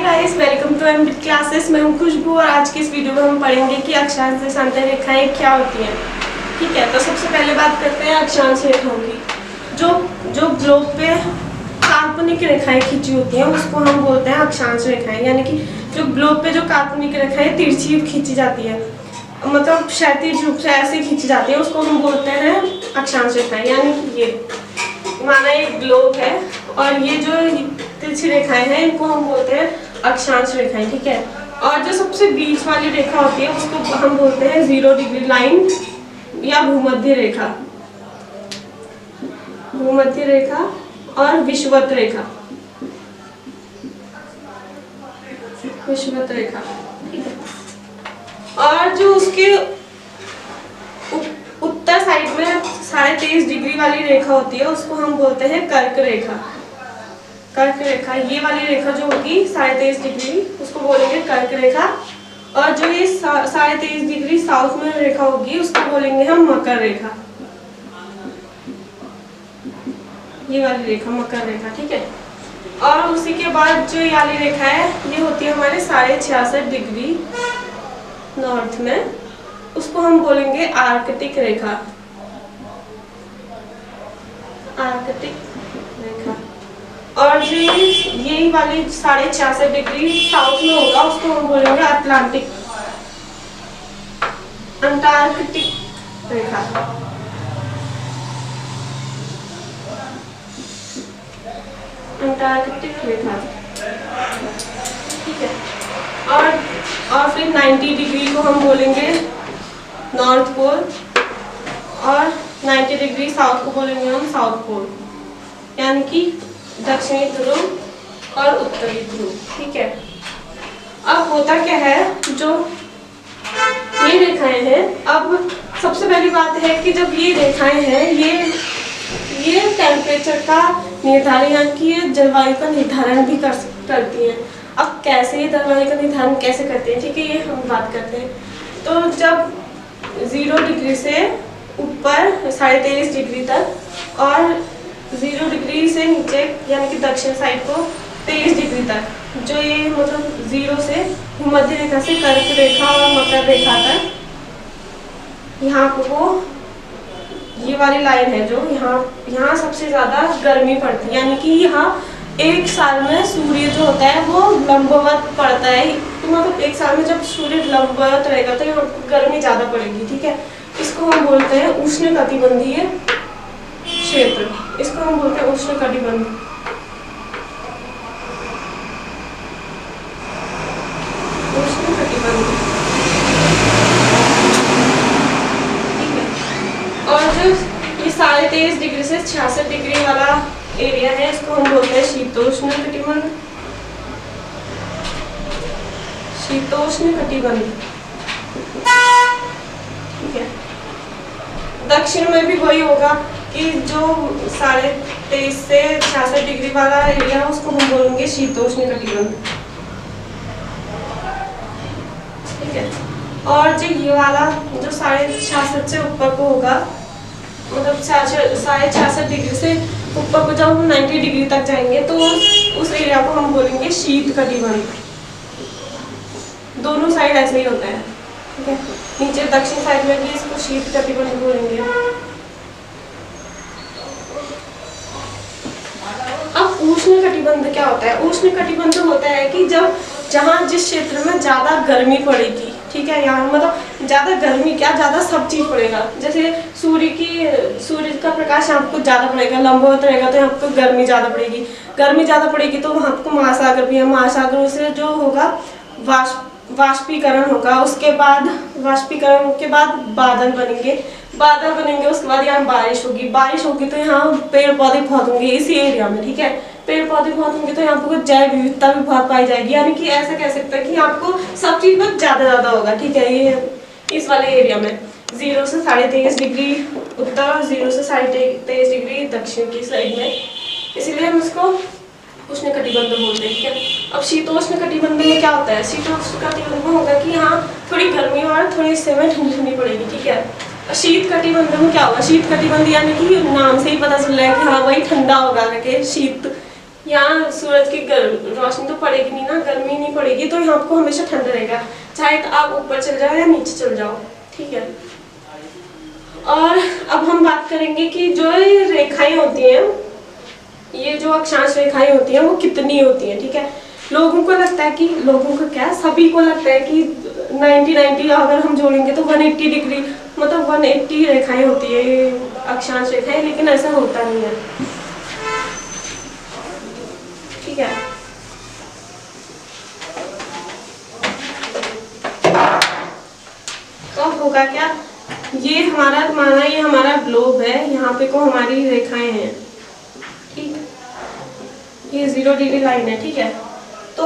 Guys, welcome to एमबीट classes. मैं हूं खुशबू और आज की इस वीडियो में हम पढ़ेंगे कि अक्षांश देशांतर रेखाएं क्या होती हैं। ठीक है, तो सबसे पहले बात करते हैं अक्षांश रेखाओं की। जो ग्लोब पे काल्पनिक रेखाएं खींची होती हैं उसको हम बोलते हैं अक्षांश रेखाएं। यानी कि जो ग्लोब पे जो काल्पनिक रेखाएं तिरछी खींची जाती है, मतलब क्षैतिज रूप से ऐसे खींची जाती है, उसको हम बोलते हैं अक्षांश रेखाएं। यानी कि ये हमारा एक ग्लोब है और ये जो तिरछी रेखाएं हैं इनको हम बोलते हैं अक्षांश रेखाएं। ठीक है, और जो सबसे बीच वाली रेखा होती है उसको हम बोलते हैं 0 डिग्री लाइन या भूमध्य रेखा। भूमध्य रेखा और विषुवत रेखा। विषुवत रेखा। और जो उसके उत्तर साइड में 23.5 डिग्री वाली रेखा होती है उसको हम बोलते हैं कर्क रेखा। कर्क रेखा, ये वाली रेखा जो होगी 23.5 डिग्री उसको बोलेंगे कर्क रेखा। और जो ये 23.5 डिग्री साउथ में रेखा होगी उसको बोलेंगे हम मकर रेखा। ये वाली रेखा मकर रेखा। ठीक है, और उसी के बाद जो ये वाली रेखा है ये होती है हमारे 66.5 डिग्री नॉर्थ में, उसको हम बोलेंगे आर्कटिक रेखा। आर्कटिक रेखा। और जो यही वाली 66.5 डिग्री साउथ में होगा उसको हम बोलेंगे अटलांटिक अंटार्कटिक रेखा। अंटार्कटिक रेखा। ठीक है, और फिर 90 डिग्री को हम बोलेंगे नॉर्थ पोल और 90 डिग्री साउथ को बोलेंगे हम साउथ पोल, यानी कि दक्षिणी ध्रुव और उत्तरी ध्रुव। ठीक है, अब होता क्या है, जो ये रेखाएं हैं, अब सबसे पहली बात है कि जब ये रेखाएं हैं ये टेम्परेचर का निर्धारण, यानी कि ये जलवायु का निर्धारण भी करती हैं। अब कैसे ये जलवायु का निर्धारण कैसे करते हैं, ठीक है, ये हम बात करते हैं। तो जब 0 डिग्री से ऊपर 23.5 डिग्री तक और 0 डिग्री से नीचे यानी कि दक्षिण साइड को 23 डिग्री तक, जो ये मतलब 0 से भूमध्य रेखा से कर्क रेखा और मकर रेखा तक, यहाँ को ये वाली लाइन है जो यहाँ सबसे ज़्यादा गर्मी पड़ती है। यानी कि यहाँ एक साल में सूर्य जो होता है वो लंबवत पड़ता है, तो मतलब एक साल में जब सूर्य लंबवत रहेगा तो यहाँ गर्मी ज़्यादा पड़ेगी। ठीक है, इसको हम बोलते हैं उष्णकटिबंधीय क्षेत्र। इसको हम बोलते हैं उष्णकटिबंध। उष्णकटिबंध। ठीक है, और जो ये 23.5 डिग्री से 66 डिग्री वाला एरिया है इसको हम बोलते हैं शीतोष्ण कटिबंध। शीतोष्ण कटिबंध। ठीक है, दक्षिण में भी वही होगा कि जो 23.5 से 66 डिग्री वाला एरिया है उसको हम बोलेंगे शीतोष्ण कटिबंध। ठीक है, और जो ये वाला जो 66.5 से ऊपर को होगा, मतलब 66.5 डिग्री से ऊपर को जब हम 90 डिग्री तक जाएंगे तो उस एरिया को हम बोलेंगे शीत कटिबंध। दोनों साइड ऐसे ही होता है। ठीक है, नीचे दक्षिण साइड में भी इसको शीत कटिबंध बोलेंगे। अब उष्ण कटिबंध क्या होता है? उष्ण कटिबंध होता है कि जब जिस क्षेत्र में ज्यादा गर्मी पड़ेगी, ठीक है, यहाँ मतलब ज्यादा गर्मी क्या, ज्यादा सब चीज पड़ेगा। जैसे सूर्य का प्रकाश आपको ज्यादा पड़ेगा, लंबवत रहेगा तो यहाँ आपको गर्मी ज्यादा पड़ेगी। गर्मी ज्यादा पड़ेगी तो वहाँ आपको महासागर भी है, महासागरों से जो होगा वाष्पीकरण होगा। उसके बाद वाष्पीकरण के बाद बादल बनेंगे, उसके बाद यहाँ बारिश होगी तो यहाँ पेड़ पौधे बहुत होंगे इसी एरिया में। ठीक है, पेड़ पौधे बहुत होंगे तो यहाँ पर जैव विविधता भी बहुत पाई जाएगी। यानी कि ऐसा कह सकते हैं कि आपको सब चीज में ज्यादा होगा। ठीक है, ये इस वाले एरिया में 0 से 23.5 डिग्री उत्तर और 0 से 23.5 डिग्री दक्षिण की साइड में, इसीलिए हम इसको उष्ण कटिबंध बोलते हैं। ठीक है, अब शीतोष्ण कटिबंध में क्या होता है? शीतोष्ण कटिबंध में होगा कि यहाँ थोड़ी गर्मी और थोड़ी समय ठंडी पड़ेगी। ठीक है, शीत कटिबंध में क्या होगा? शीत कटिबंध यानी कि नाम से ही पता चल रहा है कि हाँ वही ठंडा होगा करके शीत, यहाँ सूरज की रोशनी तो पड़ेगी नहीं ना, गर्मी नहीं पड़ेगी, तो यहाँ आपको हमेशा ठंडा रहेगा, चाहे तो आप ऊपर चल जाओ या नीचे चल जाओ, ठीक है। और अब हम बात करेंगे कि जो रेखाएं होती हैं, ये जो अक्षांश रेखाएं होती हैं वो कितनी होती हैं, ठीक है। लोगों को लगता है कि, लोगों को क्या, सभी को लगता है कि 90 अगर हम जोड़ेंगे तो 180 डिग्री, मतलब 180 रेखाएं होती है ये अक्षांश रेखाएं, लेकिन ऐसा होता नहीं है, ठीक है। तो अब होगा क्या, ये हमारा, माना ये हमारा ग्लोब है, यहाँ पे को हमारी रेखाएं हैं, ठीक, ये 0 डिग्री लाइन है, ठीक है। तो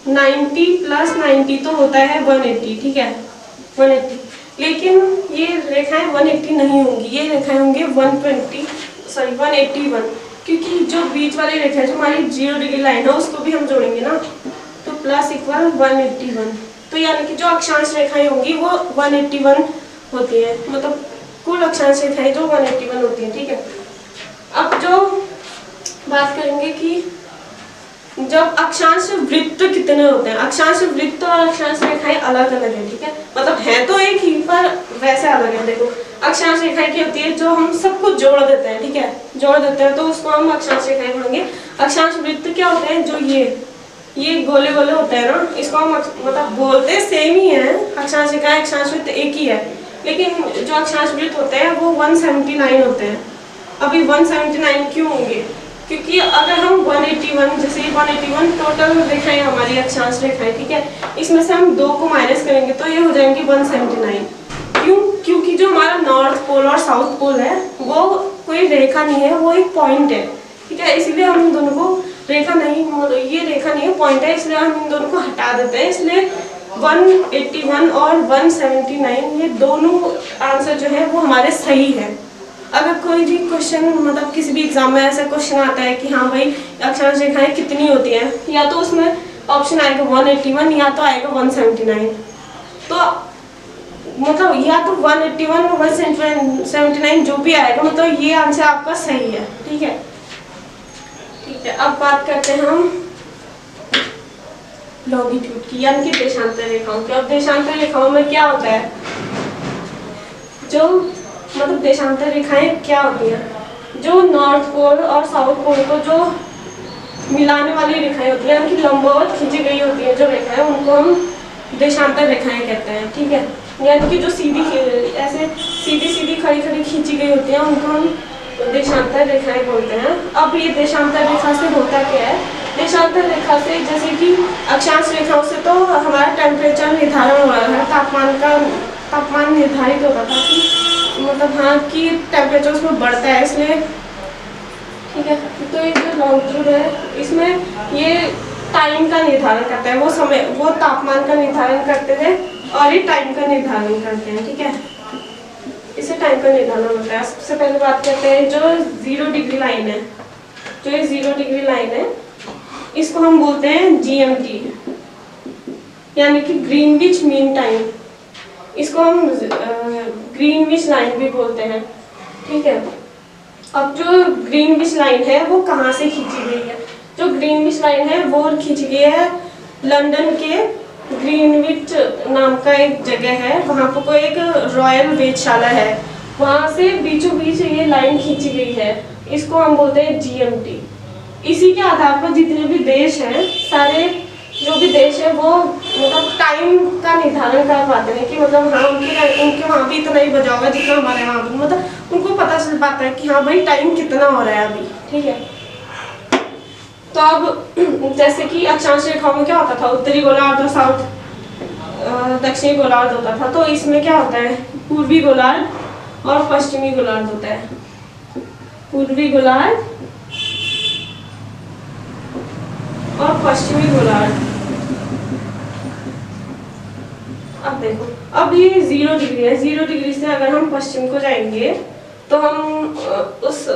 90 + 90 तो होता है 180, ठीक है, 180, लेकिन ये रेखाएं 180 नहीं होंगी, ये रेखाएं होंगी 181, क्योंकि जो बीच वाली रेखा है, जो हमारी 0 डिग्री लाइन है, उसको भी हम जोड़ेंगे ना, तो +=181, तो यानी कि जो अक्षांश रेखाएं होंगी वो 181 होती है, मतलब कुल अक्षांश रेखाएं जो 181 होती है, ठीक है। अब जो बात करेंगे कि जब अक्षांश वृत्त कितने होते हैं, अक्षांश वृत्त और अक्षांश रेखाएं अलग अलग है, ठीक है, मतलब है तो एक ही पर वैसे अलग है। देखो अक्षांश रेखाएं क्या होती है, जो हम सबको जोड़ देते हैं, ठीक है, जोड़ देते हैं तो उसको हम अक्षांश रेखाएं बोलेंगे। अक्षांश वृत्त क्या होते हैं, जो ये गोले गोले होते हैं ना, इसको हम मतलब बोलते सेम ही है, अक्षांश रेखाएं अक्षांश वृत्त एक ही है, लेकिन जो अक्षांश वृत्त होते हैं वो 179 होते हैं। अभी 179 क्यों होंगे, क्योंकि अगर हम 181, जैसे 181 टोटल रेखाएं हमारी अक्षांश रेखाएं, ठीक है, इसमें से हम 2 को माइनस करेंगे तो ये हो जाएंगे 179। क्यों, क्योंकि जो हमारा नॉर्थ पोल और साउथ पोल है वो कोई रेखा नहीं है, वो एक पॉइंट है, ठीक है, इसलिए हम इन दोनों को रेखा नहीं, ये रेखा नहीं है, पॉइंट है, इसलिए हम इन दोनों को हटा देते हैं। इसलिए 181 और 179 ये दोनों आंसर जो है वो हमारे सही है। अगर कोई भी क्वेश्चन, मतलब किसी भी एग्जाम में ऐसा क्वेश्चन आता है कि हाँ भाई अक्षांश रेखाएं कितनी होती हैं, या तो उसमें ऑप्शन आएगा 181 या तो आएगा 179, तो मतलब या तो 181 179 जो भी आएगा, मतलब ये आंसर आपका सही है, ठीक है, ठीक है। अब बात करते हैं हम लॉन्गिट्यूड की, यानी कि देशांतर रेखाओं की। अब देशांतर रेखाओं में क्या होता है, जो मतलब देशांतर रेखाएं क्या होती हैं, जो नॉर्थ पोल और साउथ पोल को जो मिलाने वाली रेखाएं होती हैं, यानी कि लंबवत खींची गई होती है जो रेखाएं, उनको हम देशांतर रेखाएं कहते हैं, ठीक है। यानी कि जो ऐसे सीधी खड़ी खींची गई होती हैं उनको हम देशांतर रेखाएं बोलते हैं। अब ये देशांतर रेखा से होता क्या है, देशांतर रेखा से जैसे कि अक्षांश रेखाओं से तो हमारा टेम्परेचर निर्धारण हो रहा है, तापमान निर्धारित होता था कि मतलब हाँ कि टेम्परेचर उसमें बढ़ता है, इसलिए, ठीक है। तो ये जो लॉन्गिट्यूड है इसमें ये टाइम का निर्धारण करता है, वो समय, वो तापमान का निर्धारण करते थे और ये टाइम का निर्धारण करते हैं, ठीक है, इसे टाइम का निर्धारण होता है। सबसे पहले बात करते हैं जो 0 डिग्री लाइन है, जो ये 0 डिग्री लाइन है इसको हम बोलते हैं GMT, यानी कि ग्रीनविच मीन टाइम, इसको हम ग्रीनविच लाइन भी बोलते हैं, ठीक है। अब जो ग्रीनविच लाइन है वो कहाँ से खींची गई है, जो ग्रीनविच लाइन है वो खींची गई है लंदन के ग्रीनविच नाम का एक जगह है, वहाँ पर कोई एक रॉयल वेधशाला है, वहाँ से बीचों बीच ये लाइन खींची गई है, इसको हम बोलते हैं GMT। इसी के आधार पर जितने भी देश हैं, सारे जो भी देश है वो मतलब टाइम का निर्धारण कर पाते हैं कि मतलब हाँ उनके वहाँ भी इतना ही बजा होगा जितना हमारे वहाँ भी, मतलब उनको पता चल पाता है कि हाँ भाई टाइम कितना हो रहा है अभी, ठीक है। तो अब जैसे कि अक्षांश रेखाओं में क्या होता था, उत्तरी गोलार्ध और साउथ दक्षिणी गोलार्ध होता था, तो इसमें क्या होता है, पूर्वी गोलार्ध और पश्चिमी गोलार्ध होता है, पूर्वी गोलार्ध और पश्चिमी गोलार्ध। अब देखो, अब ये 0 डिग्री है, 0 डिग्री से अगर हम पश्चिम को जाएंगे तो हम उस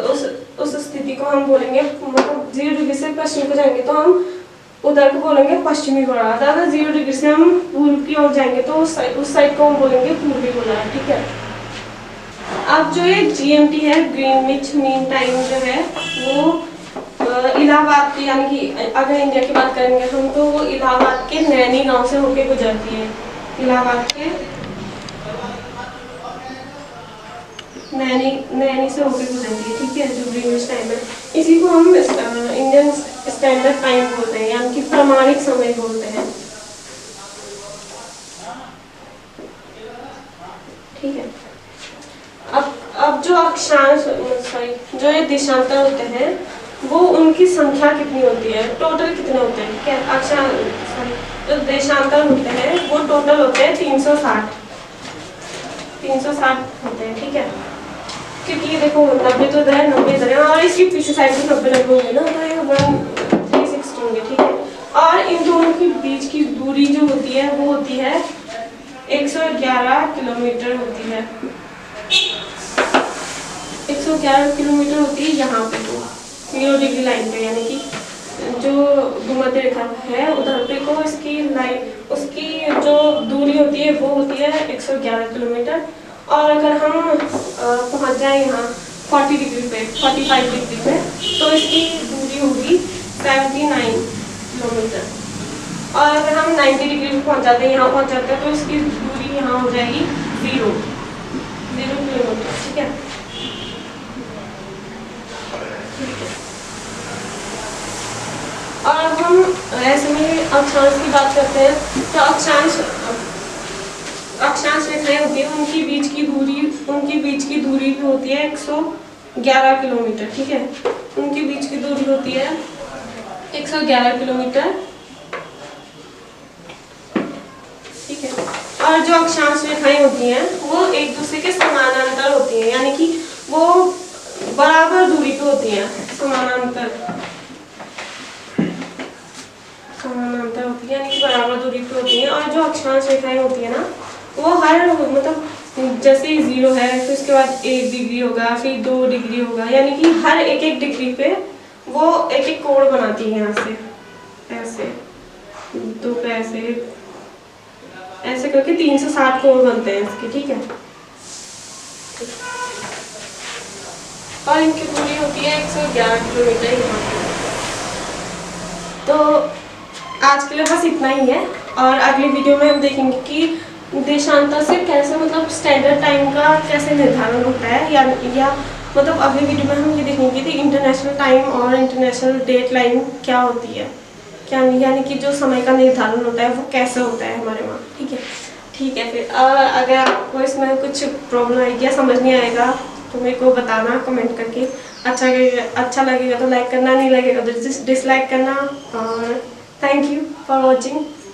स्थिति को हम बोलेंगे, मतलब 0 डिग्री से पश्चिम को जाएंगे तो हम उधर को बोलेंगे पश्चिमी गोलार्ध। अगर 0 डिग्री से हम पूर्व की ओर जाएंगे तो उस साइड को हम बोलेंगे पूर्वी गोलार्ध, ठीक है। अब जो ये GMT है, ग्रीनविच मीन टाइम जो है, वो इलाहाबाद की, यानी कि अगर इंडिया की बात करेंगे हम तो वो इलाहाबाद के नैनी गांव से होके गुजरती है। इलाहाबाद के नैनी से होके गुजरती है, ठीक है, जो ग्रीनिच टाइम है। इसी को हम इंडियन स्टैंडर्ड टाइम बोलते हैं, यानी कि प्रमाणिक समय बोलते हैं, ठीक है। अब जो अक्षांश जो ये देशांतर होते हैं वो उनकी संख्या कितनी होती है, टोटल कितने होते हैं, क्या जो देशांतर होते हैं वो टोटल होते हैं 360 होते हैं, ठीक है। क्योंकि देखो 90 तो इधर है, 90 इधर है, और इसकी पीछे साइड में 90 लगे होंगे ना, तो ये 360 होंगे, ठीक है। और इन दोनों के बीच की दूरी जो होती है वो होती है 111 किलोमीटर होती है। 111 किलोमीटर होती है यहाँ पे, तो 0 डिग्री लाइन पे, यानी कि जो भूमध्य रेखा है उधर पे को इसकी लाइन, उसकी जो दूरी होती है वो होती है 111 किलोमीटर। और अगर हम पहुँच जाए यहाँ 40 डिग्री पे, 45 डिग्री पे, तो इसकी दूरी होगी 79 किलोमीटर। और अगर हम 90 डिग्री पे पहुँच जाते हैं, यहाँ पहुँच जाते हैं, तो इसकी दूरी यहाँ हो जाएगी 0 किलोमीटर, ठीक है। और हम ऐसे में अक्षांश की बात करते हैं, तो अक्षांश रेखाएं होती है, उनकी बीच की दूरी भी होती है 111 किलोमीटर, ठीक है। उनकी बीच की दूरी होती है 111 किलोमीटर, ठीक है। और जो अक्षांश रेखाएं होती हैं वो एक दूसरे के समानांतर होती हैं, यानी कि वो बराबर दूरी पे होती हैं, समानांतर होती है, यानी कि बराबर दूरी पे होती हैं। और जो अक्षांश रेखाएं होती है ना वो हर मतलब जैसे 0 है फिर उसके बाद 1 डिग्री होगा, फिर 2 डिग्री होगा, यानी कि हर एक डिग्री पे वो एक कोण बनाती है, यहाँ से ऐसे 2 पे ऐसे करके 360 कोण बनते हैं इसके, ठीक है। और इनकी दूरी होती है 111 किलोमीटर यहाँ पे। तो आज के लिए बस इतना ही है, और अगली वीडियो में हम देखेंगे कि देशांतर से कैसे मतलब स्टैंडर्ड टाइम का कैसे निर्धारण होता है, या मतलब अगली वीडियो में हम ये देखेंगे कि इंटरनेशनल टाइम और इंटरनेशनल डेट लाइन क्या होती है, क्या यानी कि जो समय का निर्धारण होता है वो कैसे होता है हमारे वहाँ, ठीक है। ठीक है, फिर अगर आपको इसमें कुछ प्रॉब्लम आएगी या समझ नहीं आएगा तो मेरे को बताना कमेंट करके। अच्छा लगेगा तो लाइक करना, नहीं लगेगा तो डिसलाइक करना। और थैंक यू फॉर वॉचिंग।